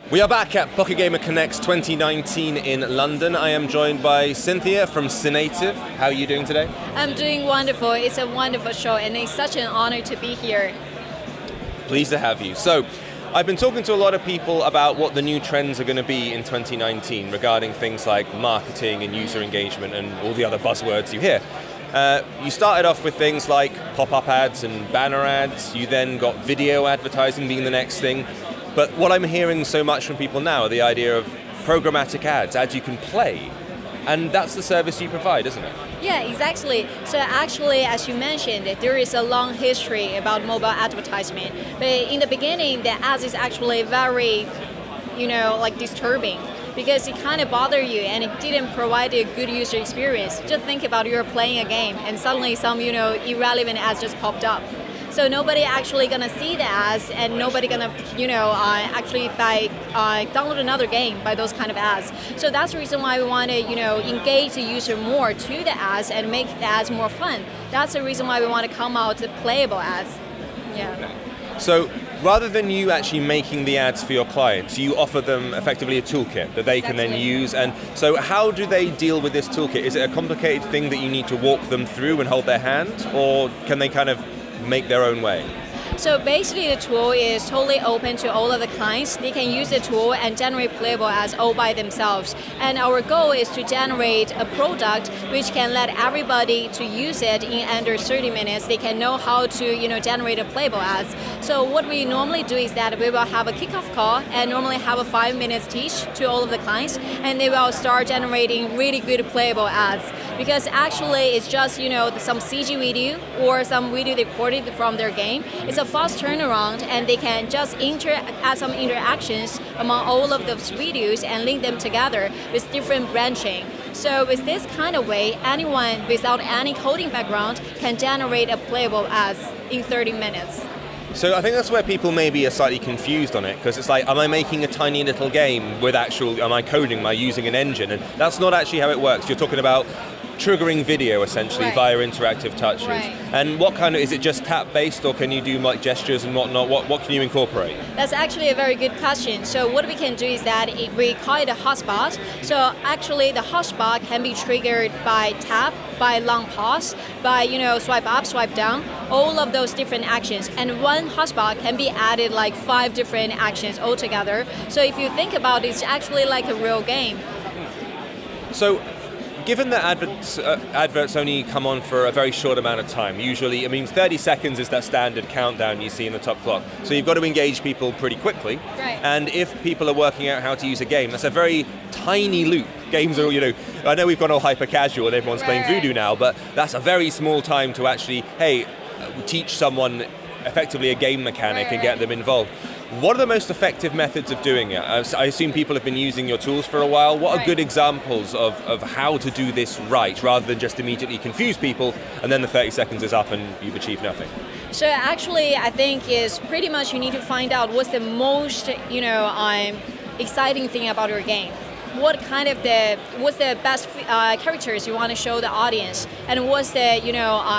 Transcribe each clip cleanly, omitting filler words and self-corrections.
We are back at Pocket Gamer Connects 2019 in London. I am joined by Cynthia from Synative. How are you doing today? I'm doing wonderful. It's a wonderful show and it's such an honor to be here. Pleased to have you. So, I've been talking to a lot of people about what the new trends are going to be in 2019 regarding things like marketing and user engagement and all the other buzzwords you hear. You started off with things like pop-up ads and banner ads. You then got video advertising being the next thing. But what I'm hearing so much from people now are the idea of programmatic ads you can play. And that's the service you provide, isn't it? Yeah, exactly. So actually, as you mentioned, there is a long history about mobile advertisement. But in the beginning, the ads is actually very, disturbing because it kind of bothered you and it didn't provide a good user experience. Just think about you're playing a game and suddenly some, irrelevant ads just popped up. So nobody actually gonna see the ads, and nobody gonna, actually download another game by those kind of ads. So that's the reason why we want to, engage the user more to the ads and make the ads more fun. That's the reason why we want to come out with playable ads. Yeah. Okay. So rather than you actually making the ads for your clients, you offer them effectively a toolkit that they can then use. And so how do they deal with this toolkit? Is it a complicated thing that you need to walk them through and hold their hand, or can they kind of make their own way? So basically the tool is totally open to all of the clients. They can use the tool and generate playable ads all by themselves. And our goal is to generate a product which can let everybody to use it in under 30 minutes. They can know how to generate a playable ads. So what we normally do is that we will have a kickoff call and normally have a 5 minutes teach to all of the clients, and they will start generating really good playable ads. Because actually it's just some CG video or some video recorded from their game. It's a fast turnaround, and they can just add some interactions among all of those videos and link them together with different branching. So with this kind of way, anyone without any coding background can generate a playable ads in 30 minutes. So I think that's where people maybe are slightly confused on it, because it's like, am I making a tiny little game with am I coding, am I using an engine? And that's not actually how it works. You're talking about triggering video essentially via interactive touches. Right. And what kind of, is it just tap based, or can you do like gestures and whatnot? What can you incorporate? That's actually a very good question. So what we can do is that we call it a hotspot. So actually the hotspot can be triggered by tap, by long pause, by swipe up, swipe down, all of those different actions. And one hotspot can be added like 5 different actions altogether. So if you think about it, it's actually like a real game. So given that adverts only come on for a very short amount of time, usually, 30 seconds is that standard countdown you see in the top clock. So you've got to engage people pretty quickly. Right. And if people are working out how to use a game, that's a very tiny loop. Games are, I know we've gone all hyper casual and everyone's playing Voodoo now, but that's a very small time to actually, teach someone effectively a game mechanic and get them involved. What are the most effective methods of doing it? I assume people have been using your tools for a while. What are good examples of how to do this right, rather than just immediately confuse people and then the 30 seconds is up and you've achieved nothing? So actually, I think is pretty much you need to find out what's the most, exciting thing about your game. What's the best characters you want to show the audience, and what's the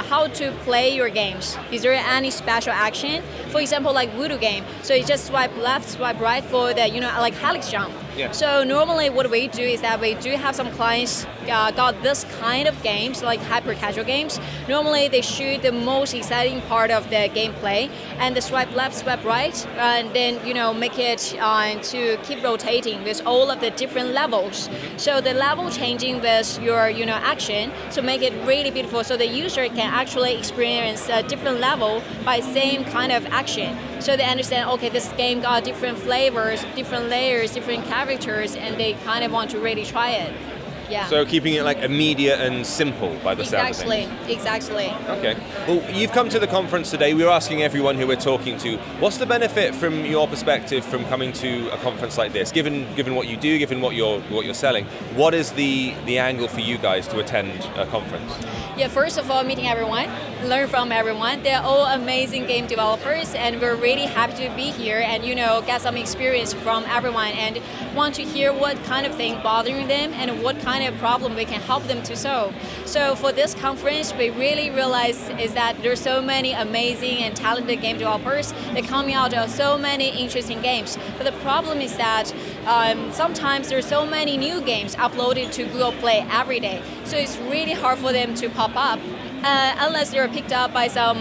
how to play your games. Is there any special action? For example, like Voodoo game, so you just swipe left, swipe right for the like helix jump. Yeah. So normally what we do is that we do have some clients got this kind of games, like hyper casual games. Normally they shoot the most exciting part of the gameplay and the swipe left, swipe right, and then make it to keep rotating with all of the different levels. So the level changing with your action to make it really beautiful, so the user can actually experience a different level by same kind of action. So they understand, okay, this game got different flavors, different layers, different characters, and they kind of want to really try it. Yeah. So keeping it like immediate and simple by the sound of things. Exactly. Okay. Well, you've come to the conference today. We're asking everyone who we're talking to, what's the benefit from your perspective from coming to a conference like this? Given what you do, given what you're selling, what is the angle for you guys to attend a conference? Yeah, first of all, meeting everyone, learn from everyone. They're all amazing game developers, and we're really happy to be here and get some experience from everyone and want to hear what kind of thing bothering them and what kind kind of problem we can help them to solve. So for this conference, we really realize is that there's so many amazing and talented game developers that coming out of so many interesting games. But the problem is that sometimes there's so many new games uploaded to Google Play every day. So it's really hard for them to pop up unless they're picked up by some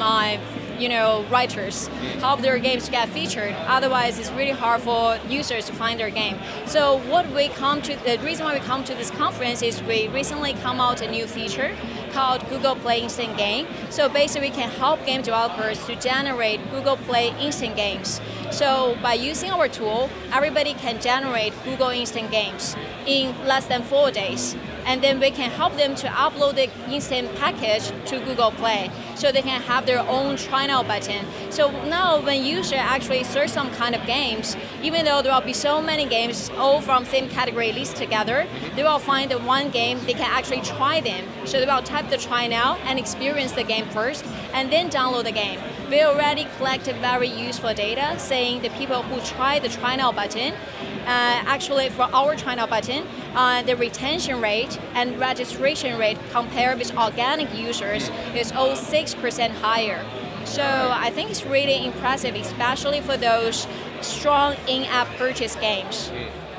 writers, help their games to get featured. Otherwise, it's really hard for users to find their game. So the reason why we come to this conference is we recently come out a new feature called Google Play Instant Game. So basically, we can help game developers to generate Google Play instant games. So by using our tool, everybody can generate Google Instant Games in less than 4 days. And then we can help them to upload the instant package to Google Play so they can have their own try now button. So now when users actually search some kind of games, even though there will be so many games all from same category listed together, they will find the one game they can actually try them. So they will type the try now and experience the game first and then download the game. We already collected very useful data saying the people who try the try now button, actually for our try now button, the retention rate and registration rate compared with organic users is all 6% higher. So I think it's really impressive, especially for those strong in-app purchase games.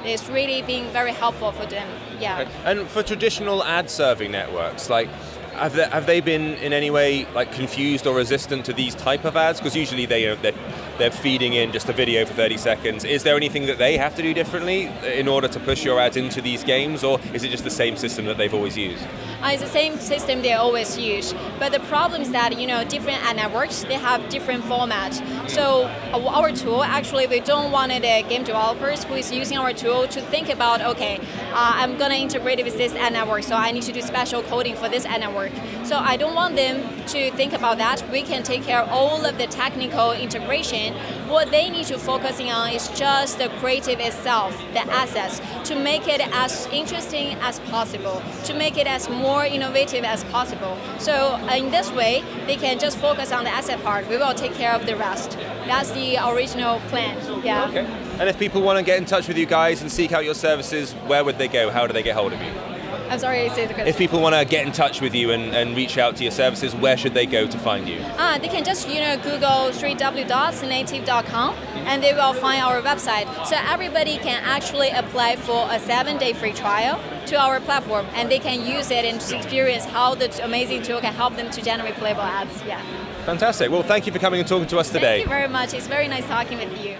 It's really been very helpful for them. Yeah. And for traditional ad serving networks, like have they been in any way like confused or resistant to these type of ads? Because usually they're feeding in just a video for 30 seconds. Is there anything that they have to do differently in order to push your ads into these games, or is it just the same system that they've always used? It's the same system they always use, but the problem is that different ad networks, they have different formats. So our tool, actually, we don't want the game developers who is using our tool to think about, okay, I'm going to integrate it with this ad network, so I need to do special coding for this ad network. So I don't want them to think about that. We can take care of all of the technical integration. What they need to focus on is just the creative itself, the assets, to make it as interesting as possible, to make it as more innovative as possible. So in this way, they can just focus on the asset part. We will take care of the rest. That's the original plan. Yeah. Okay. And if people want to get in touch with you guys and seek out your services, where would they go? How do they get hold of you? I'm sorry, say the question. If people want to get in touch with you and reach out to your services, where should they go to find you? They can just Google www.synative.com and they will find our website. So everybody can actually apply for a 7-day free trial to our platform, and they can use it and experience how the amazing tool can help them to generate playable ads. Yeah. Fantastic. Well, thank you for coming and talking to us today. Thank you very much. It's very nice talking with you.